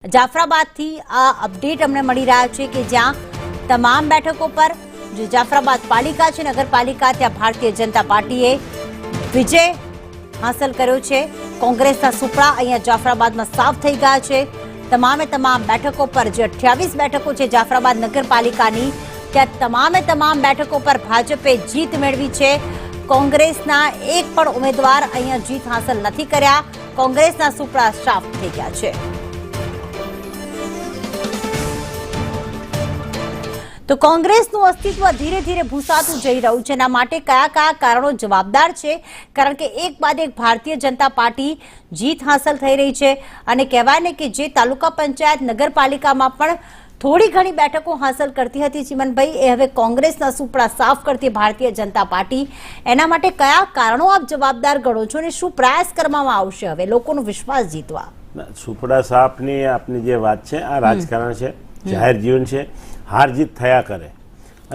જાફરાબાદથી આ અપડેટ અમને મળી રહ્યા છે કે જ્યાં તમામ બેઠકો પર જે જાફરાબાદ પાલિકા છે, નગરપાલિકા, ત્યાં ભારતીય જનતા પાર્ટીએ વિજય હાંસલ કર્યો છે. કોંગ્રેસના સુપડા અહીંયા જાફરાબાદમાં સાફ થઈ ગયા છે. તમામે તમામ બેઠકો પર જે 28 બેઠકો છે જાફરાબાદ નગરપાલિકાની, ત્યાં તમામ બેઠકો પર ભાજપે જીત મેળવી છે. કોંગ્રેસના એક પણ ઉમેદવાર અહીંયા જીત હાંસલ નથી કર્યા. કોંગ્રેસના સુપડા સાફ થઈ ગયા છે. તો કોંગ્રેસનું અસ્તિત્વ ધીરે ધીરે ભૂસાતું જઈ રહ્યું છે. એના માટે કયા કયા કારણો જવાબદાર છે? કારણ કે એક બાદ એક ભારતીય જનતા પાર્ટી જીત હાંસલ થઈ રહી છે અને કહેવાય ને કે જે તાલુકા પંચાયત નગરપાલિકામાં પણ થોડી ઘણી બેઠકો હાંસલ કરતી હતી ચિમનભાઈ, એ હવે કોંગ્રેસના સુપડા સાફ કરતી ભારતીય જનતા પાર્ટી. એના માટે કયા કારણો આપ જવાબદાર ગણો છો અને શું પ્રયાસ કરવામાં આવશે હવે લોકોનો વિશ્વાસ જીતવા? સુપડા સાફની આપની જે વાત છે આ રાજકારણ છે, જાહેર જીવન છે. હાર જીત થયા કરે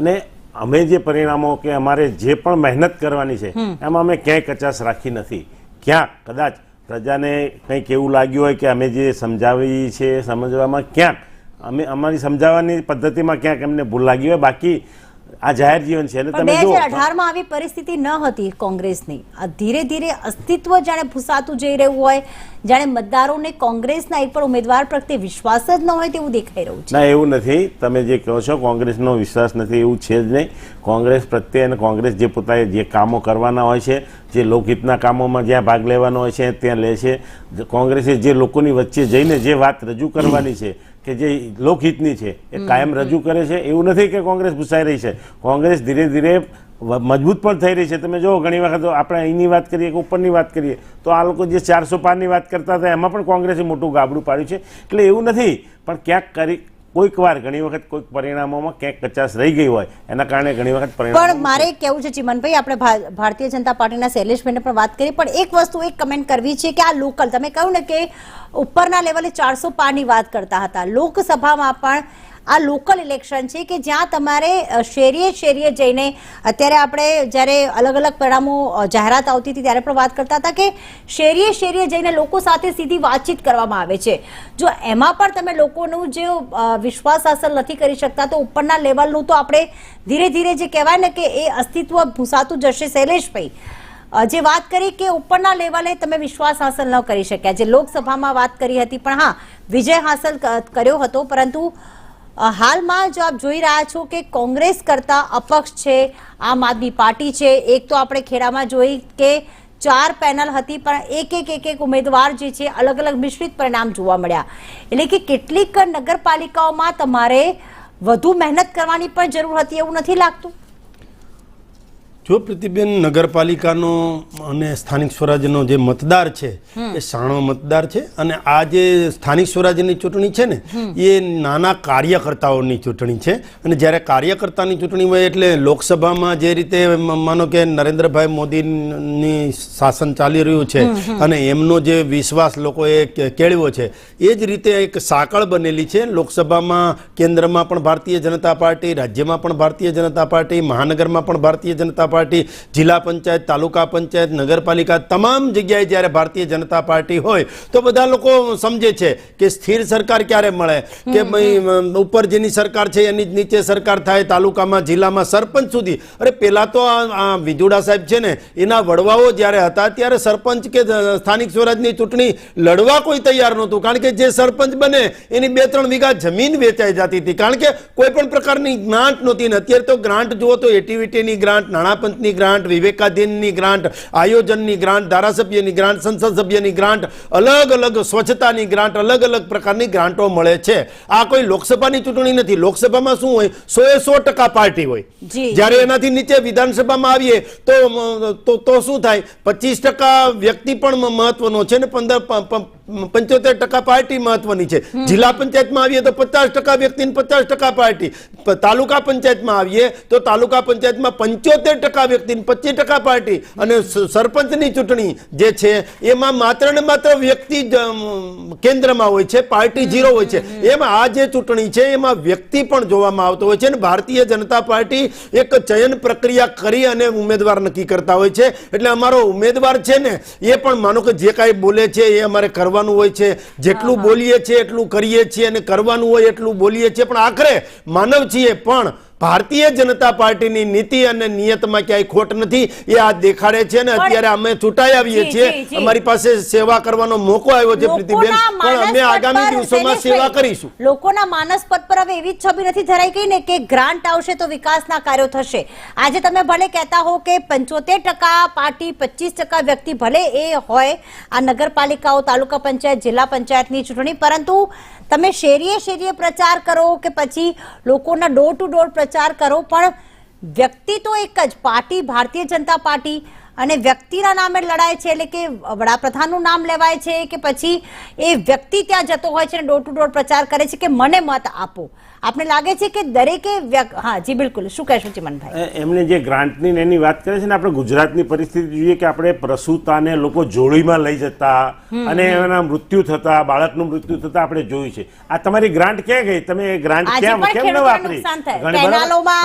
અને અમે જે પરિણામો કે અમારે જે પણ મહેનત કરવાની છે એમાં અમે ક્યાંય કચાશ રાખી નથી. ક્યાંક કદાચ પ્રજાને કંઈક એવું લાગ્યું હોય કે અમે જે સમજાવી છે સમજવામાં ક્યાંક અમે અમારી સમજાવવાની પદ્ધતિમાં ક્યાંક એમને ભૂલ લાગી હોય. બાકી આ જાહેર જીવન છે. અને તમે જો 2018 માં આવી પરિસ્થિતિ ન હતી કોંગ્રેસની. આ ધીરે ધીરે અસ્તિત્વ જાણે ભૂસાતું જઈ રહ્યું હોય, જાણે મતદારોને કોંગ્રેસના એક પણ ઉમેદવાર પ્રત્યે વિશ્વાસ જ ન હોય તેવું દેખાઈ રહ્યું છે. ના, એવું નથી. તમે જે કહો છો કોંગ્રેસનો વિશ્વાસ નથી, એવું છે જ નહીં. કોંગ્રેસ પ્રત્યે અને કોંગ્રેસ જે પોતાએ જે કામો કરવાના હોય છે, જે લોકહિતના કામોમાં જ્યાં ભાગ લેવાનો હોય છે ત્યાં લે છે. કોંગ્રેસે જે લોકોની વચ્ચે જઈને જે વાત રજૂ કરવાની છે કે જે લોકહિતની છે એ કાયમ રજૂ કરે છે. એવું નથી કે કોંગ્રેસ ભૂસાઈ રહી છે. કોંગ્રેસ ધીરે ધીરે મજબૂત પણ થઈ રહી છે. તમે જો ઘણી વખત આપણે અહીંની વાત કરીએ કે ઉપરની વાત કરીએ તો આ લોકો જે 400 પારની વાત કરતા હતા એમાં પણ કોંગ્રેસે મોટું ગાબડું પાડ્યું છે. એટલે એવું નથી, પણ ક્યાંક કોઈક વાર ઘણી વખત કોઈક પરિણામોમાં ક્યાંક કચાશ રહી ગઈ હોય એના કારણે ઘણી વખત પણ મારે કેવું છે ચિમનભાઈ, આપણે ભારતીય જનતા પાર્ટીના શૈલેષભાઈને પણ વાત કરી, પણ એક વસ્તુ એક કમેન્ટ કરવી છે કે આ લોકલ, તમે કહ્યું ને કે ઉપરના લેવલે 400 પારની વાત કરતા હતા, લોકસભામાં પણ આ લોકલ ઇલેક્શન છે કે જ્યાં તમારે શેરીએ જઈને, અત્યારે આપણે જ્યારે અલગ અલગ પરિણામો જાહેરાત આવતી હતી ત્યારે પણ વાત કરતા હતા કે શેરીએ જઈને લોકો સાથે સીધી વાતચીત કરવામાં આવે છે. જો એમાં પણ તમે લોકોનું જે વિશ્વાસ હાંસલ નથી કરી શકતા તો ઉપરના લેવલનું તો આપણે ધીરે ધીરે જે કહેવાય ને કે એ અસ્તિત્વ ભૂસાતું જશે. શૈલેષભાઈ જે વાત કરી કે ઉપરના લેવલે તમે વિશ્વાસ હાંસલ ન કરી શક્યા, જે લોકસભામાં વાત કરી હતી, પણ હા વિજય હાંસલ કર્યો હતો, પરંતુ હાલમાં જો આપ જોઈ રહ્યા છો કે કોંગ્રેસ કરતા અપક્ષ છે આમ આદમી પાર્ટી છે. એક તો આપણે ખેડામાં જોઈ કે 4 પેનલ હતી પણ એક ઉમેદવાર જે છે અલગ અલગ મિશ્રિત પરિણામ જોવા મળ્યા. એટલે કે કેટલીક નગરપાલિકાઓમાં તમારે વધુ મહેનત કરવાની પણ જરૂર હતી એવું નથી લાગતું? જો પ્રતિબેન, નગરપાલિકાનો અને સ્થાનિક સ્વરાજ્યનો જે મતદાર છે એ સાણો મતદાર છે અને આ જે સ્થાનિક સ્વરાજ્યની ચૂંટણી છે ને એ નાના કાર્યકર્તાઓની ચૂંટણી છે. અને જ્યારે કાર્યકર્તાની ચૂંટણી હોય એટલે લોકસભામાં જે રીતે માનો કે નરેન્દ્રભાઈ મોદીની શાસન ચાલી રહ્યું છે અને એમનો જે વિશ્વાસ લોકોએ કેળવ્યો છે એ જ રીતે એક સાંકળ બનેલી છે. લોકસભામાં કેન્દ્રમાં પણ ભારતીય જનતા પાર્ટી, રાજ્યમાં પણ ભારતીય જનતા પાર્ટી, મહાનગરમાં પણ ભારતીય જનતા પાર્ટી, જિલ્લા પંચાયત, તાલુકા પંચાયત, નગરપાલિકા, તમામ જગ્યાએ જ્યારે ભારતીય જનતા પાર્ટી હોય તો બધા લોકો સમજે છે કે સ્થિર સરકાર ક્યારે મળે, કે ભાઈ ઉપર જેની સરકાર છે એની જ નીચે સરકાર થાય, તાલુકામાં, જિલ્લામાં, સરપંચ સુધી. અરે પેલા તો આ વિજોડા સાહેબ છે ને એના વડવાઓ જ્યારે હતા ત્યારે સરપંચ કે સ્થાનિક સ્વરાજની ચૂંટણી લડવા કોઈ તૈયાર નહોતું, કારણ કે જે સરપંચ બને એની 2-3 વીઘા જમીન વેચાઈ જતી હતી, કારણ કે કોઈ પણ પ્રકારની ગ્રાન્ટ નહોતી. ને અત્યારે તો ગ્રાન્ટ જુઓ તો એટીવીટીની ગ્રાન્ટ, નાણાં પંચની ગ્રાન્ટ, વિવેકાધીનની ગ્રાન્ટ, આયોજનની ગ્રાન્ટ, ધારાસભ્યની ગ્રાન્ટ, સંસદ સભ્યની ગ્રાન્ટ, અલગ અલગ સ્વચ્છતાની ગ્રાન્ટ, અલગ અલગ પ્રકારની ગ્રાન્ટો મળે છે. આ કોઈ લોકસભાની ચૂંટણી નથી. લોકસભામાં શું હોય, 100% પાર્ટી હોય. જ્યારે એનાથી નીચે વિધાનસભામાં આવીએ તો શું થાય, 25% વ્યક્તિ પણ મહત્વનો છે ને 75% પાર્ટી મહત્વની છે. જિલ્લા પંચાયતમાં આવીએ તો 50% વ્યક્તિ, 50% પાર્ટી. તાલુકા પંચાયતમાં આવીએ તો તાલુકા પંચાયતમાં 75% વ્યક્તિ, 25% પાર્ટી. અને સરપંચની ચૂંટણી જે છે એમાં માત્ર ને માત્ર વ્યક્તિ કેન્દ્રમાં હોય છે, પાર્ટી 0 હોય છે. એમાં આ જે ચૂંટણી છે એમાં વ્યક્તિ પણ જોવામાં આવતો હોય છે. અને ભારતીય જનતા પાર્ટી એક ચયન પ્રક્રિયા કરી અને ઉમેદવાર નક્કી કરતા હોય છે. એટલે અમારો ઉમેદવાર છે ને એ પણ માનો કે જે કાંઈ બોલે છે એ અમારે કરવા કરવાનું હોય છે, જેટલું બોલીએ છીએ એટલું કરીએ છીએ અને કરવાનું હોય એટલું બોલીએ છીએ, પણ આખરે માનવ છીએ. પણ ભારતીય જનતા પાર્ટીની નીતિ અને નિયતમાં ક્યાંય ખોટ નથી, એ આ દેખાડે છે. ને અત્યારે અમે ચૂંટાઈ આવીએ છીએ, અમારી પાસે સેવા કરવાનો મોકો આવ્યો છે પ્રીતિબેન, પણ અમે આગામી દિવસોમાં સેવા કરીશું. લોકોના માનસ પદ પર હવે એવી જ છબી નથી ધરાઈ ગઈ ને કે ગ્રાન્ટ આવશે તો વિકાસના કાર્યો થશે. આજે તમે ભલે કહેતા હો કે 75% પાર્ટી 25% વ્યક્તિ, ભલે એ હોય આ નગરપાલિકાઓ, તાલુકા પંચાયત, જિલ્લા પંચાયતની ચૂંટણી, પરંતુ તમે શેરીએ શેરીએ પ્રચાર કરો કે પછી લોકોના ડોર ટુ ડોર પ્રચાર કરો, પણ વ્યક્તિ તો એક જ, પાર્ટી ભારતીય જનતા પાર્ટી, અને વ્યક્તિના નામે લડાય છે. એટલે કે વડાપ્રધાનનું નામ લેવાય છે કે પછી એ વ્યક્તિ ત્યાં જતો હોય છે અને ડોર ટુ ડોર પ્રચાર કરે છે કે મને મત આપો. આપને લાગે છે કે દરેકે હા જી બિલકુલ, શું કહેશો ચિમનભાઈ? એમને જે ગ્રાન્ટની એની વાત કરે છે ને, આપણે ગુજરાતની પરિસ્થિતિ જોઈએ કે આપણે પ્રસૂતાને લોકો જોડીમાં લઈ જતા અને એના મૃત્યુ થતા, બાળકનું મૃત્યુ થતા આપણે જોયું છે. આ તમારી ગ્રાન્ટ ક્યાં ગઈ? તમે એ ગ્રાન્ટ કેમ ન વાપરી?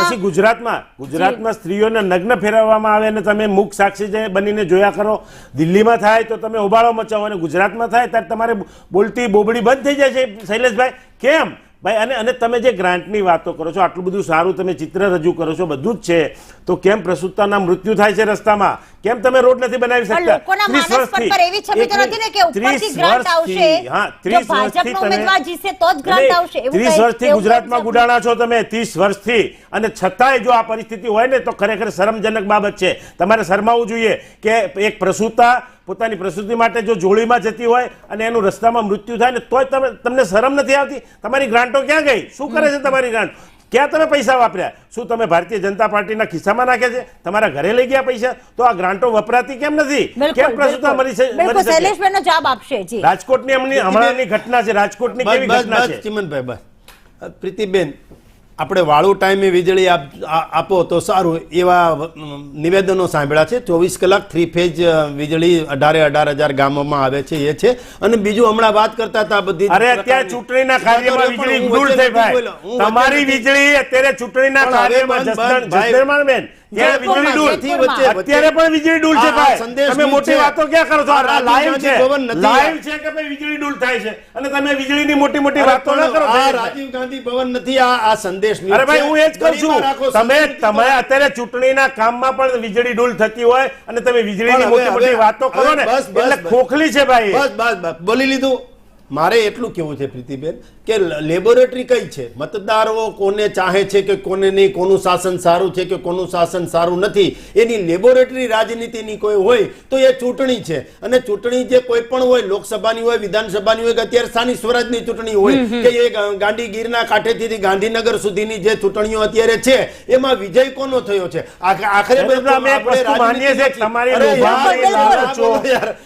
પછી ગુજરાતમાં સ્ત્રીઓને નગ્ન ફેરવવામાં આવે અને તમે મૂક સાક્ષી બનીને જોયા કરો. દિલ્હીમાં થાય તો તમે ઉબાળો મચાવો અને ગુજરાતમાં થાય ત્યારે તમારે બોલતી બોબડી બંધ થઈ જાય છે. શૈલેષભાઈ કેમ ભાઈ? અને તમે જે ગ્રાન્ટની વાતો કરો છો, આટલું બધું સારું તમે ચિત્ર રજૂ કરો છો, બધું જ છે, તો કેમ પ્રસૂતાના મૃત્યુ થાય છે રસ્તામાં? કેમ તમે રોડ નથી બનાવી શકતા? 30 વર્ષથી ગુજરાતમાં ગુડાણા છો તમે, 30 વર્ષથી, અને છતાંય જો આ પરિસ્થિતિ હોય ને તો ખરેખર શરમજનક બાબત છે. તમારે શરમાવવું જોઈએ કે એક પ્રસૂતા પોતાની પ્રસૂતિ માટે જો જોડીમાં જતી હોય અને એનું રસ્તામાં મૃત્યુ થાય ને તોય તમને શરમ નથી આવતી? તમારી ગ્રાન્ટો ક્યાં ગઈ? શું કરે છે તમારી ગ્રાન્ટ? ક્યાં તમે પૈસા વાપર્યા? શું તમે ભારતીય જનતા પાર્ટીના ખિસ્સામાં નાખ્યા છે? તમારા ઘરે લઈ ગયા પૈસા? તો આ ગ્રાન્ટો વપરાતી કેમ નથી? કેમ પ્રસૂતા મરી છે? શૈલેષભાઈનો જવાબ આપશે જી. રાજકોટની હમણાંની ઘટના છે, રાજકોટની કેવી ઘટના છે? ચિમનભાઈ બસ પ્રીતિબેન, આપણે વાળું ટાઈમે વીજળી આપો તો સારું, એવા નિવેદનો સાંભળ્યા છે. 24 કલાક 3 ફેઝ વીજળી 18,000 ગામોમાં આવે છે, એ છે. અને બીજું હમણાં વાત કરતા હતા બધી, અરે અત્યારે ચૂંટણીના કાર્યમાં વીજળી ગુલ થઈ ભાઈ. તમારી વીજળી અત્યારે ચૂંટણીના કાર્યમાં જસદણ બેન ત્યાં વીજળી ડૂલ, અત્યારે પણ વીજળી ડૂલ છે ભાઈ. તમે મોટી વાતો ક્યાં કરો છો? આ લાઈવ છે, લાઈવ છે કે ભાઈ વીજળી ડૂલ થાય છે અને તમે વીજળીની મોટી મોટી વાતો ન કરો. આ રાજીવ ગાંધી ભવન નથી, આ સંદેશ. અરે ભાઈ હું એ જ કહું છું, તમે અત્યારે ચૂંટણીના કામમાં પણ વીજળી ડૂલ થતી હોય અને તમે વીજળીની મોટી મોટી વાતો કરો ને, એટલે ખોખલી છે ભાઈ. બસ બોલી લીધું. મારે એટલું કેવું છે પ્રીતિબેન કે લેબોરેટરી કઈ છે? મતદારો કોને ચાહે છે કે કોને નહીં, કોનું શાસન સારું છે કે કોનું શાસન સારું નથી, એની લેબોરેટરી રાજનીતિની કોઈ હોય તો એ ચૂંટણી છે. અને ચૂંટણી જે કોઈ પણ હોય, લોકસભાની હોય, વિધાનસભાની હોય, કે અત્યારે સ્થાનિક સ્વરાજની ચૂંટણી હોય, કે એ ગાંધીગીરના કાંઠેથી ગાંધીનગર સુધીની જે ચૂંટણીઓ અત્યારે છે, એમાં વિજય કોનો થયો છે? આખરે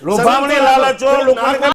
લોભામણી લાલચો